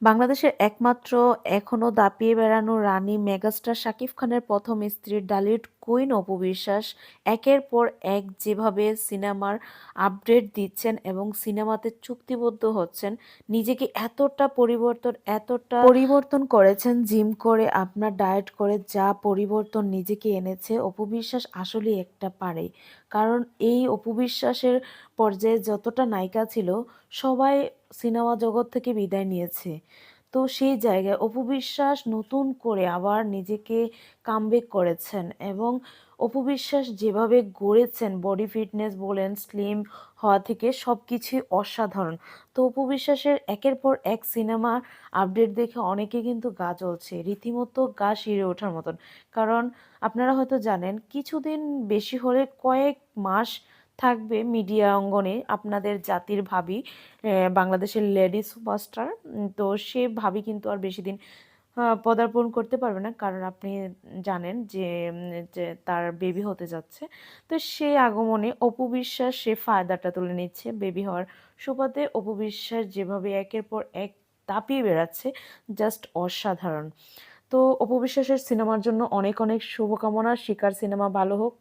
বাংলাদেশের একমাত্র এখনো দাপিয়ে বেড়ানো রানী মেগাস্টার শাকিব খানের প্রথম স্ত্রী ডালিউড কুইন অপু বিশ্বাস একের পর এক যেভাবে সিনেমার আপডেট দিচ্ছেন এবং সিনেমাতে চুক্তিবদ্ধ হচ্ছেন, নিজেকে এতটা পরিবর্তন করেছেন, জিম করে আপনার ডায়েট করে যা পরিবর্তন নিজেকে এনেছে অপু বিশ্বাস আসলেই একটা পারে। কারণ এই অপু বিশ্বাসের পর্যায়ে যতটা নায়িকা ছিল সবাই সিনেমা জগৎ থেকে বিদায় নিয়েছে। তো সেই জায়গায় অপু বিশ্বাস নতুন করে আবার নিজেকে কামব্যাক করেছেন এবং অপু বিশ্বাস যেভাবে গড়েছেন, বডি ফিটনেস বলেন, স্লিম হওয়া থেকে সব কিছুই অসাধারণ। তো অপু বিশ্বাসের একের পর এক সিনেমা আপডেট দেখে অনেকে কিন্তু গা জ্বলছে, রীতিমতো গা শিউরে ওঠার মতন। কারণ আপনারা হয়তো জানেন, কিছুদিন বেশি হলে কয়েক মাস থাকবে মিডিয়া অঙ্গনে আপনাদের জাতির ভাবি, বাংলাদেশের লেডি সুপারস্টার। তো সে ভাবি কিন্তু আর বেশি দিন পদার্পণ করতে পারবে না, কারণ আপনি জানেন যে তার বেবি হতে যাচ্ছে। তো সেই আগমনে অপু বিশ্বাস সে ফায়দাটা তুলে নিচ্ছে বেবি হওয়ার সুবাদে। অপু বিশ্বাস যেভাবে একের পর এক দাপিয়ে বেড়াচ্ছে, জাস্ট অসাধারণ। তো অপু বিশ্বাসের সিনেমার জন্য অনেক অনেক শুভকামনা। শিকার সিনেমা ভালো হোক,